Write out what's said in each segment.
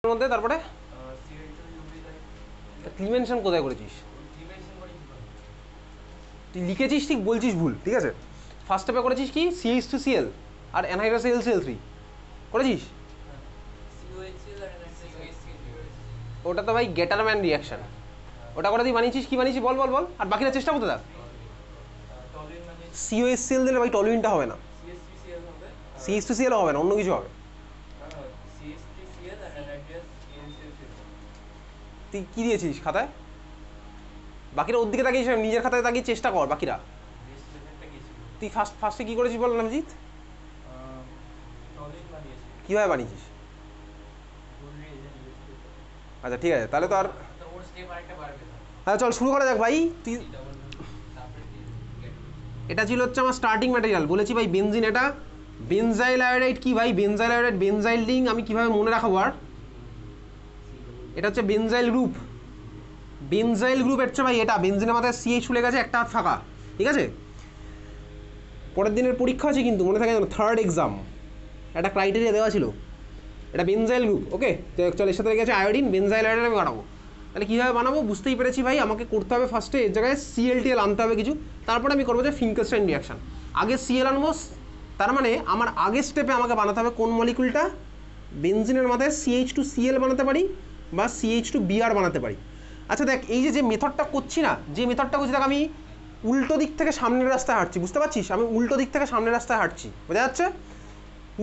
মধ্যে তারপরে ক্লিমেনশন কোথায় করেছিস? তুই লিখেছিস ঠিক, বলছিস ভুল। ঠিক আছে, ফার্স্ট স্টেপে করেছিস কি CH2Cl আর অ্যানহাইড্রাস AlCl3 করেছিস। ওটা তো ভাই গেটারম্যান রিয়াকশন, ওটা করে তুই বানিয়েছিস। কি বানিয়েছিস বল বল বল, আর বাকিটা চেষ্টা করতে থাক। COHCl দিলে ভাই টলুইনটা হবে না, CH2Cl হবে না, অন্য কিছু হবে। তুই কি দিয়েছিস খাতায়? বাকিরা ওর দিকে তাকিয়ে নিজের খাতায় তাকিয়ে চেষ্টা কর। বাকিরা তুই ফার্স্টে কি করেছিস বল নামজিৎ? কিভাবে বানিয়েছিস? আচ্ছা ঠিক আছে, তাহলে তো আর হ্যাঁ চল শুরু করা যাক ভাই। তুই এটা ছিল হচ্ছে আমার স্টার্টিং ম্যাটেরিয়াল, বলেছি ভাই বেনজিন। এটা বেনজাইল আয়োডাইড। কি ভাই বেনজাইল আয়োডাইড? বেনজাইল রিং আমি কিভাবে মনে রাখাবো? আর এটা হচ্ছে বেনজাইল গ্রুপ। বেনজাইল গ্রুপ হচ্ছে ভাই এটা বেনজিনের মাথায় CH চলে গেছে, একটা হাত ফাঁকা। ঠিক আছে, পরের দিনের পরীক্ষা আছে কিন্তু মনে থাকে যেন, থার্ড এক্সাম। একটা ক্রাইটেরিয়া দেওয়া ছিল, এটা বেনজাইল গ্রুপ। ওকে, তো চল এর সাথে গেছে আয়োডিন, বেনজাইল আয়োডিন আমি বানাবো। তাহলে কীভাবে বানাবো বুঝতেই পেরেছি ভাই। আমাকে করতে হবে ফার্স্টে এর জায়গায় CL আনতে হবে কিছু, তারপরে আমি করবো যে ফিঙ্কেলস্টাইন রিয়াকশন। আগে CL আনবো, তার মানে আমার আগের স্টেপে আমাকে বানাতে হবে কোন মলিকুলটা বেনজিনের মাথায় CH2Cl বানাতে পারি বা CH2Br বানাতে পারি। আচ্ছা দেখ, এই যে মেথডটা করছি না, যে মেথডটা করছি দেখ, আমি উল্টো দিক থেকে সামনের রাস্তায় হাঁটছি, বুঝতে পারছিস? আমি উল্টো দিক থেকে সামনের রাস্তায় হাঁটছি, বোঝা যাচ্ছে?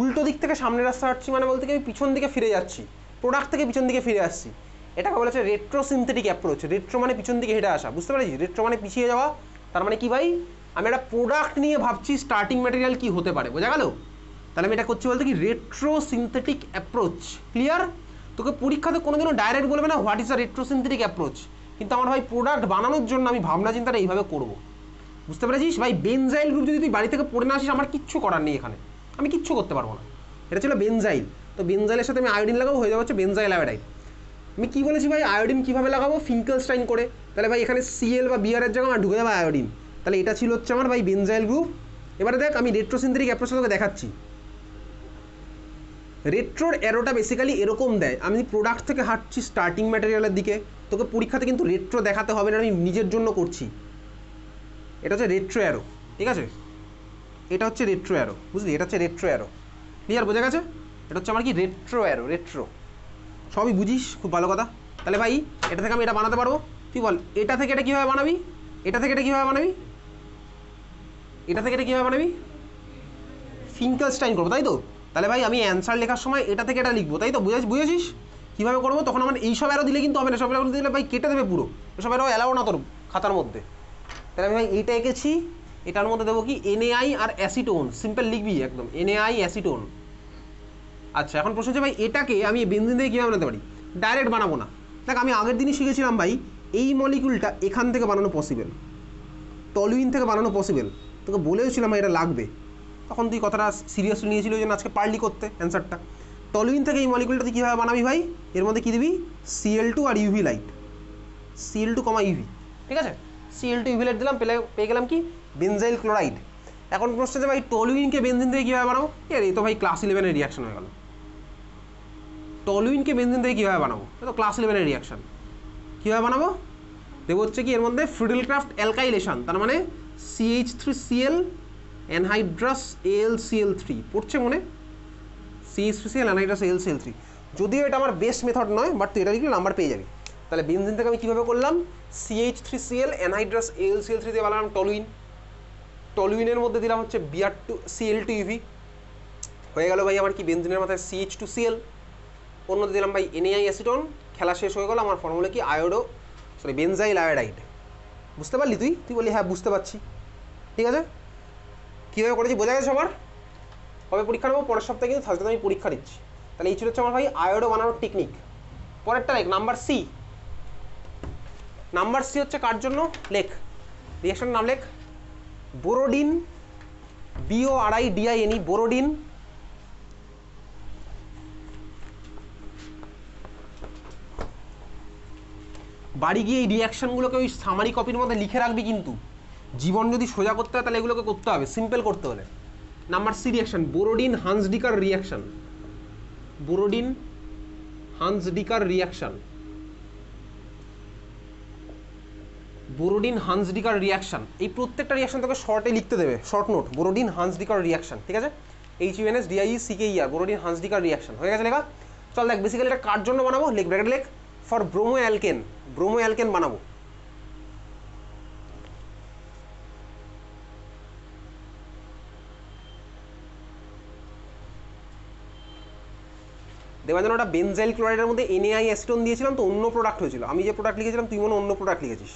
উল্টো দিক থেকে সামনের রাস্তায় হাঁটছি মানে বলতে কি আমি পিছন দিকে ফিরে যাচ্ছি, প্রোডাক্ট থেকে পিছন দিকে ফিরে আসছি। এটাকে বলেছে রেট্রো সিনথেটিক অ্যাপ্রোচ। রেট্রো মানে পিছন দিকে হেঁটে আসা, বুঝতে পারছিস? রেট্রো মানে পিছিয়ে যাওয়া। তার মানে কি ভাই, আমি একটা প্রোডাক্ট নিয়ে ভাবছি স্টার্টিং ম্যাটেরিয়াল কি হতে পারে, বোঝা গেল? তাহলে আমি এটা করছি বলতে কি রেট্রো সিনথেটিক অ্যাপ্রোচ। ক্লিয়ার? তোকে পরীক্ষাতে কোনোদিনও ডাইরেক্ট বলবে না what is the retro synthetic approach, কিন্তু আমার ভাই প্রোডাক্ট বানানোর জন্য আমি ভাবনা চিন্তাটা এইভাবে করবো, বুঝতে পেরেছিস ভাই? বেনজাইল গ্রুপ যদি তুই বাড়ি থেকে পড়ে না আসিস, আমার কিচ্ছু করার নেই এখানে, আমি কিচ্ছু করতে পারবো না। এটা ছিল বেনজাইল। তো বেনজাইলের সাথে আমি আয়োডিন লাগাবো, হয়ে যাবে হচ্ছে বেনজাইল আয়োডাইড। আমি কী বলেছি ভাই, আয়োডিন কীভাবে লাগাবো? ফিঙ্কেলস্টাইন করে। তাহলে ভাই এখানে CL বা Br এর জায়গায় আমার ঢুকে যাবে আয়োডিন। তাহলে এটা ছিল হচ্ছে আমার ভাই বেনজাইল গ্রুপ। এবারে দেখ, আমি রেট্রোসিনথেটিক অ্যাপ্রোচ তোকে দেখাচ্ছি। রেট্রোর অ্যারোটা বেসিক্যালি এরকম দেয়, আমি প্রোডাক্ট থেকে হাঁটছি স্টার্টিং ম্যাটেরিয়ালের দিকে। তোকে পরীক্ষাতে কিন্তু রেট্রো দেখাতে হবে না, আমি নিজের জন্য করছি। এটা হচ্ছে রেট্রো অ্যারো, ঠিক আছে? এটা হচ্ছে রেট্রো অ্যারো, বুঝলি? এটা হচ্ছে রেট্রো অ্যারো। ক্লিয়ার? বোঝা গেছে? এটা হচ্ছে আমার কি রেট্রো অ্যারো। রেট্রো সবই বুঝিস, খুব ভালো কথা। তাহলে ভাই এটা থেকে আমি এটা বানাতে পারবো। তুই বল এটা থেকে এটা কীভাবে বানাবি? এটা থেকে এটা কীভাবে বানাবি? এটা থেকে এটা কীভাবে বানাবি? ফিঙ্কেলস্টাইন করবো, তাই তো? তাহলে ভাই আমি অ্যান্সার লেখার সময় এটা থেকে এটা লিখবো, তাই তো? বুঝেছিস কীভাবে করবো? তখন আমার এইসব অ্যারো দিলে কিন্তু হবে না, সব অ্যারো দিলে ভাই কেটে দেবে পুরো, এসব অ্যারো অ্যালাও না তোর খাতার মধ্যে। তাহলে আমি ভাই এইটা এঁকেছি, এটার মধ্যে দেবো কি NaI আর অ্যাসিটোন, সিম্পল লিখবি একদম NaI অ্যাসিটোন। আচ্ছা, এখন প্রশ্ন হচ্ছে ভাই এটাকে আমি বেনজিন থেকে কীভাবে বানাতে পারি? ডাইরেক্ট বানাবো না। দেখ, আমি আগের দিনই শিখেছিলাম ভাই, এই মলিকুলটা এখান থেকে বানানো পসিবল, টলুইন থেকে বানানো পসিবল। তোকে বলেওছিলাম ভাই এটা লাগবে, তখন তুই কথাটা সিরিয়াসলি নিয়েছিল, ওই জন্য আজকে পারলি করতে অ্যান্সারটা। টলুইন থেকে এই মলিকুলটা তুই কীভাবে বানাবি ভাই? এর মধ্যে কী দিবি? Cl2 আর UV লাইট, Cl2, UV, ঠিক আছে? Cl2 UV লাইট দিলাম, পেয়ে গেলাম কি বেনজাইল ক্লোরাইড। এখন প্রশ্ন হচ্ছে ভাই টলুইনকে বেনজিন থেকে কীভাবে বানাবো? এই তো ভাই ক্লাস 11-এর রিয়াকশন হয়ে গেল। টলুইনকে বেনজিন থেকে কীভাবে বানাবো? এ তো ক্লাস 11-এর রিয়াকশন। কীভাবে বানাবো? দেবো হচ্ছে কি এর মধ্যে ফ্রিডেলক্রাফট অ্যালকাইলেশন, তার মানে CH3Cl অ্যানহাইড্রাস AlCl3 পড়ছে মনে, CH3Cl অ্যানহাইড্রাস AlCl3। যদিও এটা আমার বেস্ট মেথড নয়, বাট তুই এটা লিখলে নাম্বার পেয়ে যাবি। তাহলে বেনজিন থেকে আমি কীভাবে করলাম? CH3Cl অ্যানহাইড্রাস AlCl3 দিয়ে বানালাম টলুইন। টলুইনের মধ্যে দিলাম হচ্ছে Cl2 UV। হয়ে গেল ভাই আমার কি বেনজিনের মাথায় CH2Cl। অন্যতে দিলাম ভাই NaI অ্যাসিটোন। খেলা শেষ হয়ে গেল। আমার ফর্মুলা কি বেনজাইল আয়োডাইড। বুঝতে পারলি? তুই বলি হ্যাঁ বুঝতে পারছি, ঠিক আছে? কীভাবে করেছি বোঝা গেছে সবার? কবে পরীক্ষা নেবো? পরের সপ্তাহে, কিন্তু থাকতে আমি পরীক্ষা দিচ্ছি। তাহলে এই ছিল হচ্ছে আমার ভাই আয়োডো বানানোর টেকনিক। পরেরটা লেখ, নাম্বার সি। নাম্বার সি হচ্ছে কার জন্য? লেখ রিয়াকশনের নাম লেখ। বোরোডিন, BORIDINE, বোরোডিন বাড়ি গিয়ে এই রিয়াকশনগুলোকে ওই সামারি কপির মধ্যে লিখে রাখবি, কিন্তু জীবন যদি সোজা করতে হয় তাহলে এগুলোকে করতে হবে, সিম্পল করতে হলে। Number C reaction Borodin Hunsdiecker reaction. Borodin Hunsdiecker reaction, Borodin Hunsdiecker reaction, এই প্রত্যেকটা রিয়াকশন তোকে শর্টে লিখতে দেবে, short note, Borodin Hunsdiecker reaction, ঠিক আছে, HUNSDIECKER, বোরোডিন হান্সডিকার রিয়াকশন হয়ে গেছে লেখা। চল দেখ বেসিক্যালি এটা কার জন্য বানাবো, লিখ ব্র্যাকেট লিখ, for bromo alkane, bromo alkane বানাবো। দেবাঞ্জন ওটা বেনজাইল ক্লোরাইডের মধ্যে NaI অ্যাসিটোন দিয়েছিলাম তো অন্য প্রোডাক্ট হয়েছিল, আমি যে প্রোডাক্ট লিখেছিলাম তুই মনে অন্য প্রোডাক্ট লিখেছিস।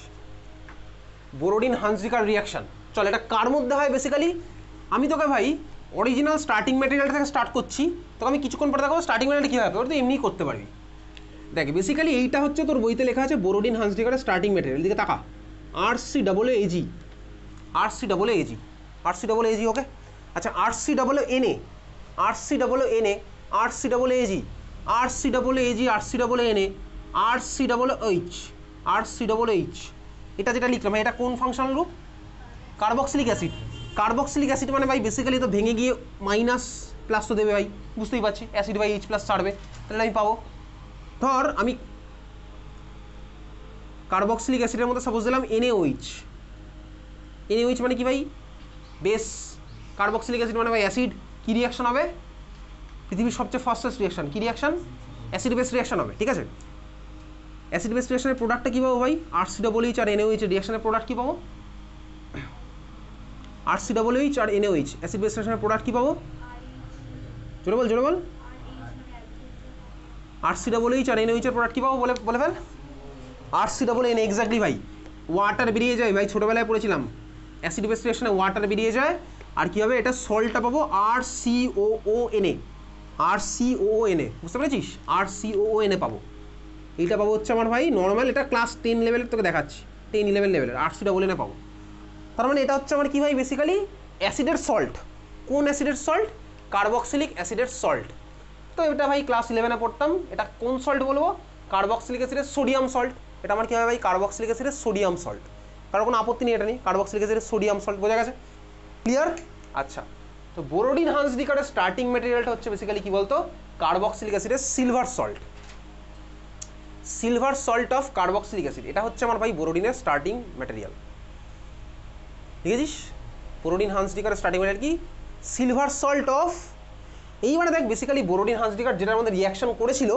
বোরোডিন হান্সডিকার রিয়াকশন, চল এটা কার মধ্যে হয় বেসিক্যালি, আমি তোকে ভাই অরিজিনাল স্টার্টিং ম্যাটেরিয়াল থেকে স্টার্ট করছি, তোকে আমি কিছুক্ষণ পরে দেখাবো স্টার্টিং ম্যাটেরিয়াল কী হবে, ওটা তো এমনি করতে পারবি। দেখ বেসিক্যালি এইটা হচ্ছে তোর বইতে লেখা আছে বোরোডিন হান্সডিকারের স্টার্টিং ম্যাটেরিয়াল, দিকে তাকা, RCAAG, RCAAG, RCAAG, ওকে। আচ্ছা RCAANA, RCAANA, RCAAG, RCAAG, RCAANA, RCAAH, RCAAH, এটা যেটা লিখলাম এটা কোন functional group, carboxylic acid. Carboxylic acid মানে ভাই বেসিক্যালি তো ভেঙে গিয়ে মাইনাস প্লাস তো দেবে ভাই, বুঝতেই পারছি, অ্যাসিড বাই H প্লাস ছাড়বে, তাহলে আমি পাবো, ধর আমি কার্বক্সিলিক অ্যাসিডের মধ্যে সাপোজ দিলাম NaOH, NaOH মানে কি ভাই, বেস, কার্বক্সিলিক অ্যাসিড মানে ভাই অ্যাসিড, কী রিয়াকশন হবে, পৃথিবীর সবচেয়ে ফাস্টেস্ট রিয়াকশন, কী রিয়াকশন, অ্যাসিড বেস রিয়াকশন হবে, ঠিক আছে। অ্যাসিড বেস রিয়াকশনের প্রোডাক্টটা কী পাবো ভাই, RCAAH আর NaOH রিয়াকশনের প্রোডাক্ট কী পাবো, RCAAH আর NaOH অ্যাসিড বেস রিয়াকশনের প্রোডাক্ট কী পাবো, জোরে বল জোরে বল, RCAAH আর NaOH এর প্রোডাক্ট কী পাবো বলে বলে ফেল, RCAANA, এক্স্যাক্টলি ভাই, ওয়াটার বেরিয়ে যায় ভাই, ছোটোবেলায় পড়েছিলাম অ্যাসিড বেস রিয়াকশনে ওয়াটার বেরিয়ে যায়, আর কী হবে এটা সল্টটা পাবো RCOONA, RCOONA, বুঝতে পেরেছিস, RCOONA পাবো, এইটা পাবো হচ্ছে আমার ভাই নর্মাল, এটা ক্লাস 10 লেভেলের তোকে দেখাচ্ছি, 10-11 লেভেলের RCAANA পাবো। তার মানে এটা হচ্ছে আমার কী ভাই বেসিক্যালি অ্যাসিডের সল্ট, কোন অ্যাসিডের সল্ট, কার্বক্সিলিক অ্যাসিডের সল্ট। তো এটা ভাই ক্লাস 11-এ পড়তাম, এটা কোন সল্ট বলবো, কার্বক্সিলিক অ্যাসিডের সোডিয়াম সল্ট, এটা আমার কী হবে ভাই কার্বক্সিলিক অ্যাসিডের সোডিয়াম সল্ট, কারো কোনো আপত্তি নেই এটা নেই, কার্বক্সিলিক অ্যাসিডের সোডিয়াম সল্ট, বোঝা গেছে, ক্লিয়ার। আচ্ছা তো বোরোডিন হান্সডিকারের স্টার্টিং ম্যাটেরিয়ালটা হচ্ছে বেসিক্যালি কী বলতো, কার্বক্সিলিক অ্যাসিডের silver salt, silver salt of carboxylic acid, এটা হচ্ছে আমার ভাই বোরোডিনের স্টার্টিং ম্যাটেরিয়াল, দেখেছিস, বোরোডিন হান্সডিকারের স্টার্টিং ম্যাটেরিয়াল কি, সিলভার সল্ট অফ। এইবারে দেখ বেসিক্যালি বোরোডিন হান্সডিকার যেটার মধ্যে রিয়াকশন করেছিল,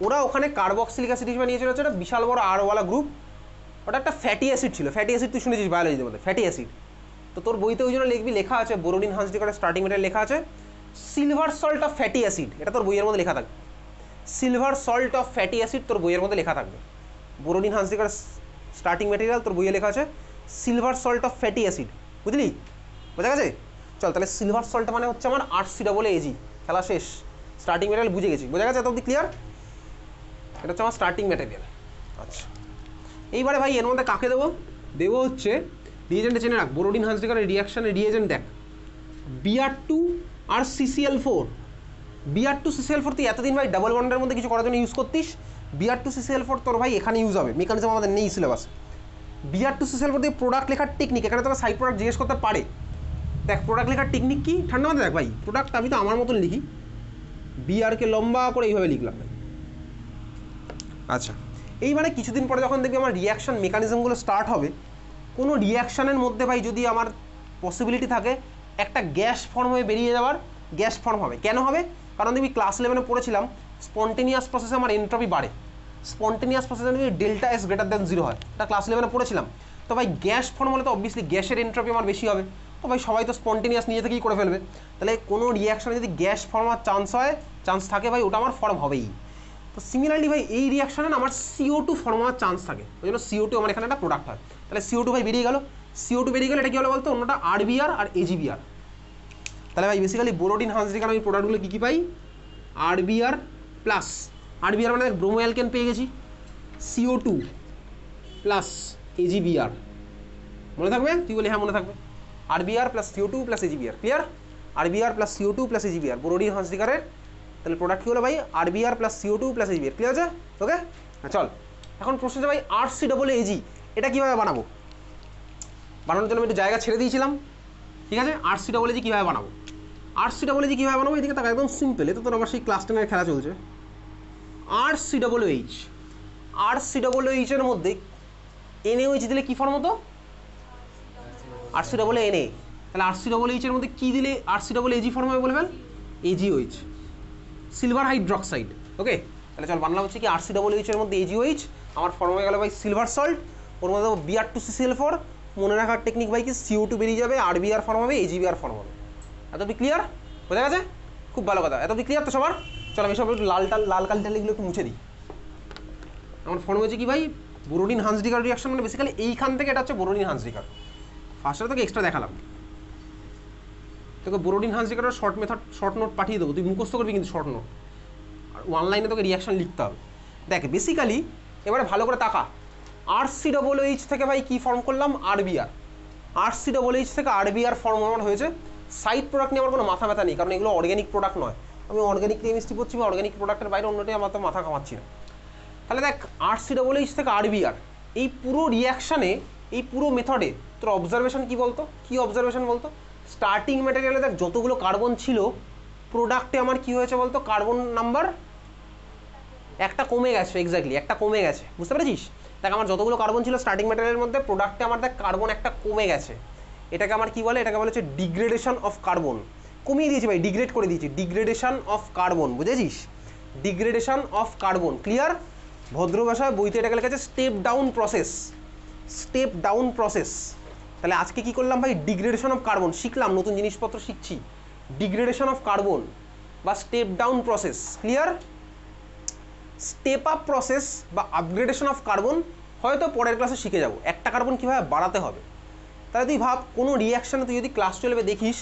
ওরা ওখানে কার্বক্সিলিক অ্যাসিড হিসেবে নিয়েছিল, হচ্ছে একটা বিশাল বড় আরওয়ালা গ্রুপ, ওটা একটা ফ্যাটি অ্যাসিড ছিল, ফ্যাটি অ্যাসিড তুই শুনেছিস বায়োলজির মধ্যে, ফ্যাটি অ্যাসিড। তো তোর বইতে ওই জন্য লিখবি, লেখা আছে বোরোডিন হান্সডিকারের স্টার্টিং ম্যাটেরিয়াল লেখা আছে silver salt of fatty acid, এটা তোর বইয়ের মধ্যে লেখা থাকবে, silver salt of fatty acid তোর বইয়ের মধ্যে লেখা থাকবে, বোরোডিন হান্সডিকার স্টার্টিং ম্যাটেরিয়াল তোর বইয়ে লেখা আছে silver salt of fatty acid, বুঝলি, বোঝা গেছে। চল তাহলে সিলভার সল্ট মানে হচ্ছে আমার RCAAG, খেলা শেষ, স্টার্টিং ম্যাটেরিয়াল বুঝে গেছি, বোঝা গেছে এত অবধি ক্লিয়ার, এটা হচ্ছে আমার স্টার্টিং ম্যাটেরিয়াল। আচ্ছা এইবারে ভাই এর মধ্যে কাকে দেবো, দেবো হচ্ছে রিয়েজেন্টে চেনে রাখ, বোরোডিন হান্সডিকারের রিয়াকশানের রিয়েজেন্ট দেখ, Br2 আর CCl4, Br2CCl4 তুই এতদিন ভাই ডাবল বন্ডের মধ্যে কিছু করার জন্য ইউজ করতিস, Br2CCl4 তোর ভাই এখানে ইউজ হবে, মেকানিজম আমাদের নেই সিলেবাসে। Br2CCl4 দিয়ে প্রোডাক্ট লেখার টেকনিক, এখানে তোকে সাইড প্রোডাক্ট জিজ্ঞেস করতে পারে, দেখ প্রোডাক্ট লেখার টেকনিক কি, ঠান্ডা মাথায় দেখ ভাই, প্রোডাক্ট আমি তো আমার মতন লিখি, বিআরকে লম্বা করে এইভাবে লিখলাম ভাই। আচ্ছা এইবারে কিছুদিন পরে যখন দেখবি আমার রিয়াকশান মেকানিজমগুলো স্টার্ট হবে, কোনো রিয়াকশানের মধ্যে ভাই যদি আমার পসিবিলিটি থাকে একটা গ্যাস ফর্ম হয়ে বেরিয়ে যাওয়ার, গ্যাস ফর্ম হবে, কেন হবে, কারণ দেখবি ক্লাস 11-এ পড়েছিলাম স্পন্টেনিয়াস প্রসেসে আমার এন্ট্রপি বাড়ে, স্পন্টেনিয়াস প্রসেসে দেখবি ডেল্টা এস গ্রেটার দ্যান 0 হয়, এটা ক্লাস 11-এ পড়েছিলাম। তো ভাই গ্যাস ফর্ম হলে তো অবভিয়াসলি গ্যাসের এন্ট্রপি আমার বেশি হবে, তো ভাই সবাই তো স্পন্টেনিয়াস নিজে থেকেই করে ফেলবে, তাহলে কোনো রিয়াকশানে যদি গ্যাস ফর্ম হওয়ার চান্স থাকে ভাই ওটা আমার ফর্ম হবেই। তো সিমিলারলি ভাই এই রিয়াকশানে আমার CO2 ফর্ম হওয়ার চান্স থাকে, ওই জন্য CO2 আমার এখানে একটা প্রোডাক্ট হয়, তাহলে CO2 ভাই বেরিয়ে গেল, CO2 বেরিয়ে গেলে এটা কী হলো বলতো, অন্যটা RBr আর AgBr, তাহলে ভাই বেসিক্যালি বোরোডিন হান্সডিকার আমি প্রোডাক্টগুলো কী কী পাই, RBr প্লাস, RBr মানে ব্রোমো অ্যালকেন পেয়ে গেছি, CO2 প্লাস AgBr, মনে থাকবে, তুই বলি হ্যাঁ মনে থাকবে, RBr plus CO2 plus AgBr, clear, RBr plus CO2 plus AgBr বোরোডিন হান্সডিকারের, তাহলে প্রোডাক্ট কী হলো ভাই RBr plus CO2 plus AgBr, clear আছে, ওকে। চল এখন প্রশ্ন হচ্ছে ভাই RCAAG এটা কীভাবে বানাবো, বানানোর জন্য আমি একটু জায়গা ছেড়ে দিয়েছিলাম, ঠিক আছে। RCAAG কীভাবে বানাবো, RCAAG কীভাবে বানাবো, এদিকে তাকে একদম সিম্পল, এতে তোর আবার সেই ক্লাস 10-এর খেলা চলছে, RCOOH, RCOOH এর মধ্যে NaOH দিলে কি ফর্ম হতো? RCOONA। তাহলে RCOOH এর মধ্যে কি দিলে RCOOAG ফর্ম হবে বলবেন? AgOH, silver hydroxide. ওকে, তাহলে চল বাংলা হচ্ছে কি RCOOH এর মধ্যে AgOH, আমার ফর্ম হয়ে গেল ভাই সিলভার সল্ট, ওর মধ্যে Br2CCl4, মনে রাখার টেকনিক ভাই কি CO2 বেরিয়ে যাবে, RBr ফর্ম হবে, AgBr ফর্ম হবে। এতটা ক্লিয়ার? বোঝা গেছে? খুব ভালো কথা। এতটা ক্লিয়ার তো সবার? চলো আমি সব একটু লাল কালিগুলো একটু মুছে দিই। আমার ফর্ম হচ্ছে কি ভাই বোরোডিন হান্সডিকার রিঅ্যাকশন, মানে বেসিক্যালি এইখান থেকে এটা হচ্ছে বোরোডিন হান্সডিকার। ফার্স্টে তোকে এক্সট্রা দেখালাম, তোকে বোরোডিন হান্সডিকারের শর্ট মেথড শর্ট নোট পাঠিয়ে দেবো, তুই মুখস্থ করবি কিন্তু শর্ট নোট, আর অনলাইনে তোকে রিঅ্যাকশন লিখতে হবে। দেখ বেসিক্যালি এবারে ভালো করে তাকা, RCOOH থেকে ভাই কি ফর্ম করলাম? RBr। RCOOH থেকে RBr ফর্ম আমার হয়েছে। সাইড প্রোডাক্ট নিয়ে আমার কোনো মাথা ব্যথা নেই, কারণ এগুলো অর্গ্যানিক প্রোডাক্ট নয়। আমি অর্গ্যানিক কেমিস্ট্রি করছি, আমি অর্গ্যানিক প্রোডাক্টের বাইরে অন্যটাই আমার তো মাথা কামাচ্ছি না। তাহলে দেখ RCOOH থেকে RBr, এই পুরো রিঅ্যাকশানে, এই পুরো মেথডে তোর অবজারভেশন কি বলতো? কি অবজারভেশন বলতো? স্টার্টিং ম্যাটেরিয়ালে দেখ যতগুলো কার্বন ছিল, প্রোডাক্টে আমার কি হয়েছে বলতো? কার্বন নাম্বার একটা কমে গেছে, এক্স্যাক্টলি একটা কমে গেছে, বুঝতে পেরেছিস? দেখ আমার যতগুলো কার্বন ছিল স্টার্টিং ম্যাটেরিয়ালের মধ্যে, প্রোডাক্টে আমার দেখ কার্বন একটা কমে গেছে। এটাকে আমার কি বলে? এটাকে বলে হচ্ছে ডিগ্রেডেশন অফ কার্বন। কমিয়ে দিয়েছি ভাই, ডিগ্রেড করে দিয়েছি, ডিগ্রেডেশন অফ কার্বন, বুঝেছিস? Degradation of carbon, clear? ভদ্র ভাষায় বইতে এটাকে লেখা আছে step down process, step down process. তাহলে আজকে কি করলাম ভাই? ডিগ্রেডেশন অফ কার্বন শিখলাম, নতুন জিনিসপত্র শিখছি। ডিগ্রেডেশন অফ কার্বন বা step down process, clear? Step up process বা আপগ্রেডেশন অফ কার্বন হয়তো পরের ক্লাসে শিখে যাব, একটা কার্বন কীভাবে বাড়াতে হবে। তাহলে তুই ভাব কোনো রিঅ্যাকশানে তুই যদি ক্লাস 12-এ দেখিস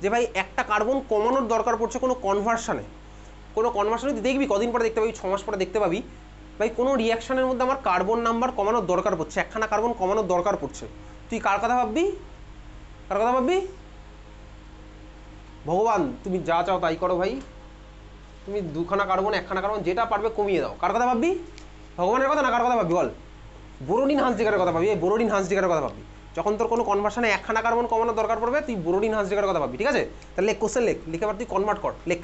যে ভাই একটা কার্বন কমানোর দরকার পড়ছে কোনো কনভার্সানে, তুই দেখবি কদিন পরে দেখতে পাবি, 6 মাস পরে দেখতে পাবি ভাই কোনো রিঅ্যাকশানের মধ্যে আমার কার্বন নাম্বার কমানোর দরকার পড়ছে, একখানা কার্বন কমানোর দরকার পড়ছে। তুই কার কথা ভাববি? কার কথা ভাববি? ভগবান তুমি যা চাও তাই করো ভাই, তুমি দুখানা কার্বন একখানা কার্বন যেটা পারবে কমিয়ে দাও। কার কথা ভাববি? ভগবানের কথা না, কার কথা ভাববি বল? বোরোডিন হান্সডিকারের কথা ভাববি, এই বোরোডিন হান্সডিকারের কথা ভাববি। যখন তোর কোনো কনভার্সানে একখানা কার্বন কমানোর দরকার পড়বে, তুই বোরোডিন হান্সডিকারের কথা ভাববি, ঠিক আছে? তাহলে লেখ, কোশ্চেন লেখ, লিখে আবার তুই কনভার্ট কর, লেখ।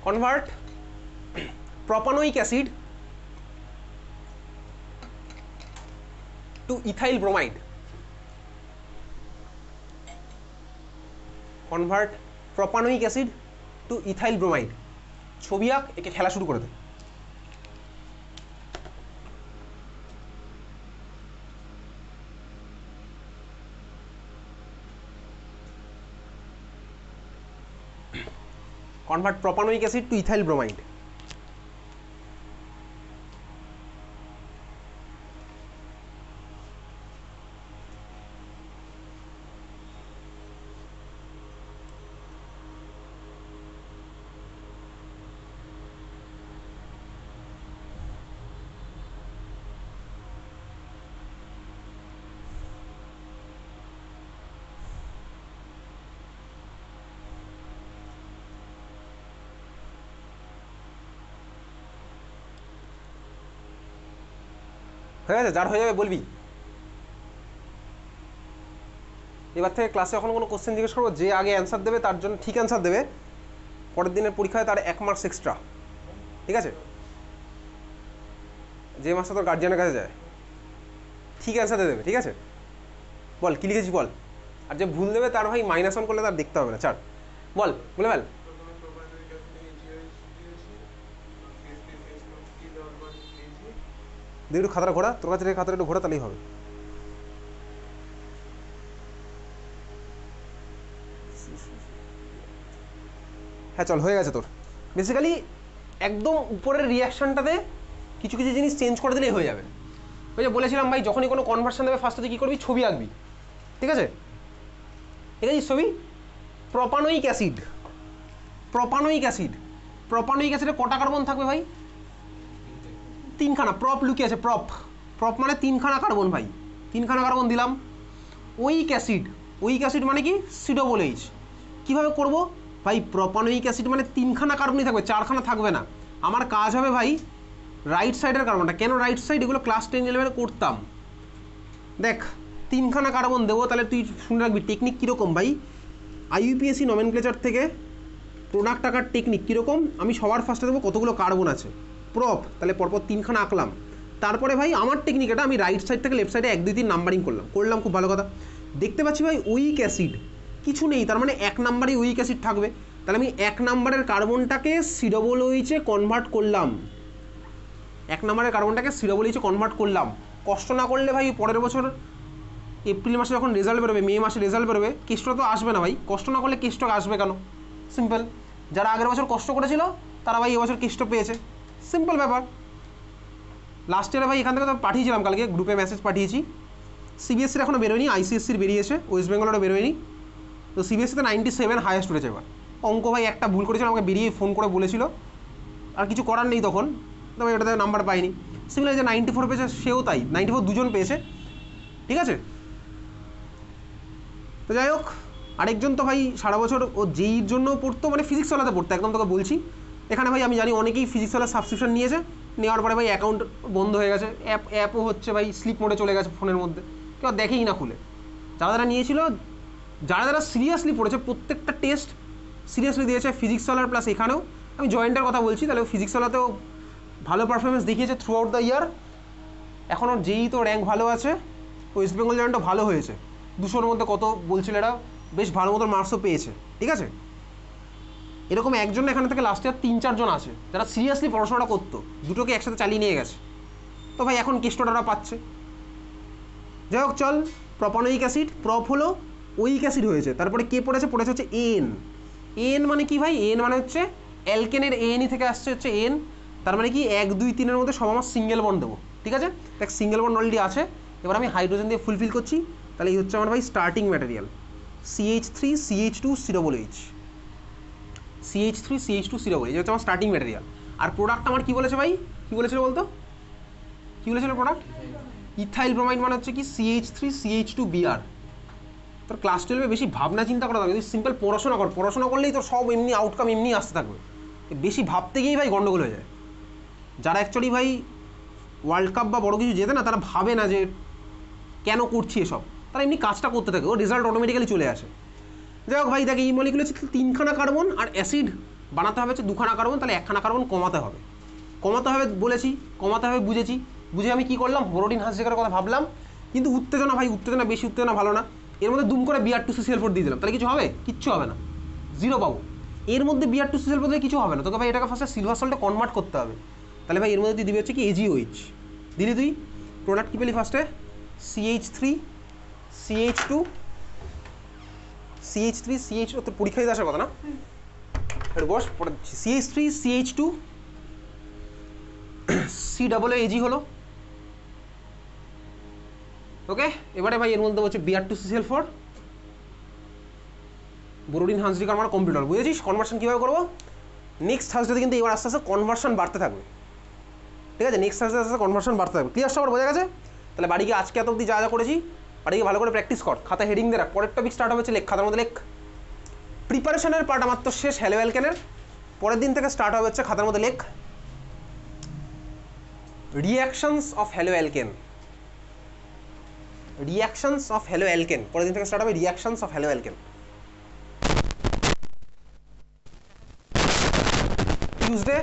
Convert propanoic acid to ethyl bromide. Convert propanoic acid to ethyl bromide. ছবি আঁক, একে খেলা শুরু করে দে। Convert propanoic acid to ethyl bromide. হয়ে গেছে? যার হয়ে যাবে বলবি। এবার থেকে ক্লাসে যখন কোনো কোশ্চেন জিজ্ঞেস করবো, যে আগে অ্যান্সার দেবে তার জন্য, ঠিক অ্যান্সার দেবে, পরের দিনের পরীক্ষায় তার 1 মার্কস এক্সট্রা, ঠিক আছে? যে মাসটা তোর গার্জিয়ানের কাছে যায়, ঠিক অ্যান্সার দিয়ে দেবে, ঠিক আছে? বল কী লিখেছিস বল। আর যে ভুল দেবে তার ভাই -1 করলে তার দেখতে হবে না, ছাড় বল, বলে ফেল। দেখি একটু খাতাটা ঘোরা, তোর কাছে খাতাটা একটু ঘোরা, তাহলেই হবে। হ্যাঁ চল, হয়ে গেছে তোর। বেসিক্যালি একদম উপরের রিয়াকশানটাতে কিছু কিছু জিনিস চেঞ্জ করে দিলেই হয়ে যাবে। ওই যে বলেছিলাম ভাই, যখনই কোনো কনভার্সন দেবে ফার্স্টে তুই কী করবি? ছবি আঁকবি, ঠিক আছে? ঠিক আছে, ছবি। Propanoic acid, propanoic acid, propanoic অ্যাসিডে কটা কার্বন থাকবে ভাই? 3খানা। প্রপ লুকিয়ে আছে, প্রপ, প্রপ মানে 3খানা কার্বন ভাই, 3খানা কার্বন দিলাম। ওইক অ্যাসিড, ওইক অ্যাসিড মানে কি? সিডোবোলেইচ। কীভাবে করব ভাই? প্রোপানোইক অ্যাসিড মানে 3খানা কার্বনই থাকবে, 4খানা থাকবে না। আমার কাজ হবে ভাই রাইট সাইডের কার্বনটা। কেন রাইট সাইড? এগুলো ক্লাস 10-11 করতাম। দেখ 3খানা কার্বন দেবো, তাহলে তুই শুনে রাখবি টেকনিক কীরকম ভাই। আইইউপিএসসি নমেনক্লেচার থেকে প্রোডাক্ট আঁকার টেকনিক কীরকম, আমি সবার ফার্স্টে দেবো কতগুলো কার্বন আছে, প্রপ, তাহলে পরপর 3খানা আঁকলাম। তারপরে ভাই আমার টেকনিক এটা, আমি রাইট সাইড থেকে লেফট সাইডে 1 2 3 নাম্বারিং করলাম, খুব ভালো কথা। দেখতে পাচ্ছি ভাই উইক অ্যাসিড কিছু নেই, তার মানে 1 নাম্বারে উইক অ্যাসিড থাকবে, তাহলে আমি 1 নাম্বারের কার্বনটাকে COOH কনভার্ট করলাম, 1 নাম্বারের কার্বনটাকে COOH কনভার্ট করলাম। কষ্ট না করলে ভাই পরের বছর এপ্রিল মাসে যখন রেজাল্ট বেরোবে, মে মাসে রেজাল্ট বেরোবে, কেষ্ট তো আসবে না ভাই। কষ্ট না করলে কেষ্ট আসবে কেন? সিম্পল, যারা আগের বছর কষ্ট করেছিল তারা ভাই এবছর কেষ্ট পেয়েছে, সিম্পল ব্যাপার। লাস্ট ইয়ারে ভাই এখান থেকে তো পাঠিয়েছিলাম, কালকে গ্রুপে মেসেজ পাঠিয়েছি। সিবিএসসির এখনও বেরোয়নি, আইসিএসসির বেরিয়েছে, ওয়েস্ট বেঙ্গলেরও বেরোয়নি। তো সিবিএসসিতে 97 হাইয়েস্ট উঠেছে এবার। অঙ্ক ভাই একটা ভুল করেছিল, আমাকে বেরিয়ে ফোন করে বলেছিল, আর কিছু করার নেই তখন, তবে ওটাতে নাম্বার পাইনি। সিমিলার যে 94 পেয়েছে সেও তাই, 94 দুজন পেয়েছে, ঠিক আছে। তো যাই হোক, আরেকজন তো ভাই সারা বছর ও জেইর জন্য পড়তো, মানে ফিজিক্সওয়ালাতে পড়তো, একদম তোকে বলছি। এখানে ভাই আমি জানি অনেকেই ফিজিক্সওয়ালা সাবস্ক্রিপশন নিয়েছে, নেওয়ার পরে ভাই অ্যাকাউন্ট বন্ধ হয়ে গেছে, অ্যাপও হচ্ছে ভাই স্লিপ মোডে চলে গেছে ফোনের মধ্যে, কেউ দেখেই না খুলে। যারা নিয়েছিল, যারা সিরিয়াসলি পড়েছে, প্রত্যেকটা টেস্ট সিরিয়াসলি দিয়েছে, ফিজিক্সওয়ালার প্লাস এখানেও আমি জয়েন্টের কথা বলছি, তাহলে ফিজিক্সওয়ালাতেও ভালো পারফরমেন্স দেখিয়েছে থ্রু আউট দ্য ইয়ার। এখনও যেই তো র্যাঙ্ক ভালো আছে, ওয়েস্ট বেঙ্গল জয়েন্টও ভালো হয়েছে, 200-র মধ্যে কত বলছিল এরা, বেশ ভালো মতো মার্কসও পেয়েছে, ঠিক আছে। এরকম একজন এখানে থেকে লাস্ট ইয়ার 3-4 জন আছে যারা সিরিয়াসলি পড়াশোনাটা করতো, দুটোকে একসাথে চালিয়ে নিয়ে গেছে। তো ভাই এখন কেষ্টটা পাচ্ছে। যাই হোক চল, প্রপানোয়িক অ্যাসিড, প্রপ হলো ওইক অ্যাসিড হয়েছে, তারপরে কে পড়েছে হচ্ছে এন। এন মানে কি ভাই? এন মানে হচ্ছে অ্যালকেনের এনই থেকে আসছে হচ্ছে এন, তার মানে কি 1 2 3-এর মধ্যে সব আমার সিঙ্গেল বন্ড দেবো, ঠিক আছে। দেখ সিঙ্গেল বন্ড অলরেডি আছে, এবার আমি হাইড্রোজেন দিয়ে ফুলফিল করছি, তাহলে এই হচ্ছে আমার ভাই starting material, CH3 CH2 COOH, CH3 CH2 COOH, এই হচ্ছে আমার স্টার্টিং ম্যাটেরিয়াল। আর প্রোডাক্ট আমার কি বলেছে ভাই, কি বলেছিল বলতো, কি বলেছিল প্রোডাক্ট? ইথাইল ব্রোমাইড মানে হচ্ছে কি CH3 CH2 Br। তোর ক্লাস 12-এ বেশি ভাবনা চিন্তা করা থাকবে, সিম্পল পড়াশোনা কর, পড়াশোনা করলেই তোর সব এমনি আউটকাম এমনি আসতে থাকবে। বেশি ভাবতে গিয়েই ভাই গন্ডগোল হয়ে যায়। যারা অ্যাকচুয়ালি ভাই ওয়ার্ল্ড কাপ বা বড় কিছু জেতে না, তারা ভাবে না যে কেন করছি এসব, তারা এমনি কাজটা করতে থাকে, ও রেজাল্ট অটোমেটিক্যালি চলে আসে। যাই হোক ভাই, দেখে এই মলিকুল হচ্ছে 3খানা কার্বন, আর অ্যাসিড বানাতে হবে হচ্ছে 2খানা কার্বন, তাহলে 1খানা কার্বন কমাতে হবে বলেছি, কমাতে হবে বুঝেছি, বুঝে আমি কি করলাম, বোরোডিন হাসিকার কথা ভাবলাম, কিন্তু উত্তেজনা ভাই, বেশি উত্তেজনা ভালো না। এর মধ্যে দুম করে Br2CCl4 দিয়ে দিলাম, তাহলে কিছু হবে? কিচ্ছু হবে না, 0 পাবো। এর মধ্যে Br2CCl4 দিলে কিছু হবে না, তোকে ভাই এটাকে ফার্স্টে সিলভার সল্টে কনভার্ট করতে হবে। তাহলে ভাই এর মধ্যে তুই দিবি হচ্ছে কি AgOH, দিলি তুই প্রোডাক্ট কি পেলি ফার্স্টে, CH3 CH2 তোর পরীক্ষায় আসার কথা না, বস CH3 CH2 COOH হলো, ওকে। এবারে ভাই এর মধ্যে হচ্ছে Br2CCl4, বোরোডিন হান্সডিকার আমার কম্পিউটার, বুঝেছিস কনভার্সন কীভাবে করবো? নেক্সট থার্সডেতে কিন্তু এবার আস্তে আস্তে কনভার্সন বাড়তে থাকবে, ঠিক আছে। নেক্সট থার্সডে আস্তে আস্তে কনভার্সন বাড়তে থাকবে, ক্লিয়ার সবার বোঝা গেছে? তাহলে বাড়ি গিয়ে আজকে এত অবধি যা যা করেছি, বাড়ি গিয়ে ভালো করে প্র্যাকটিস কর, খাতা হেডিং দিয়ে রাখ, পরের টপিক স্টার্ট হবে, লেখ খাতার মধ্যে লেখ। প্রিপারেশনের পার্ট আমার তো শেষ হ্যালো অ্যালকেনের, পরের দিন থেকে স্টার্ট হবে হচ্ছে খাতার মধ্যে লেখ রিঅ্যাকশনস অফ হ্যালো অ্যালকেন, পরের দিন থেকে স্টার্ট হবে reactions of hello alkane. Tuesday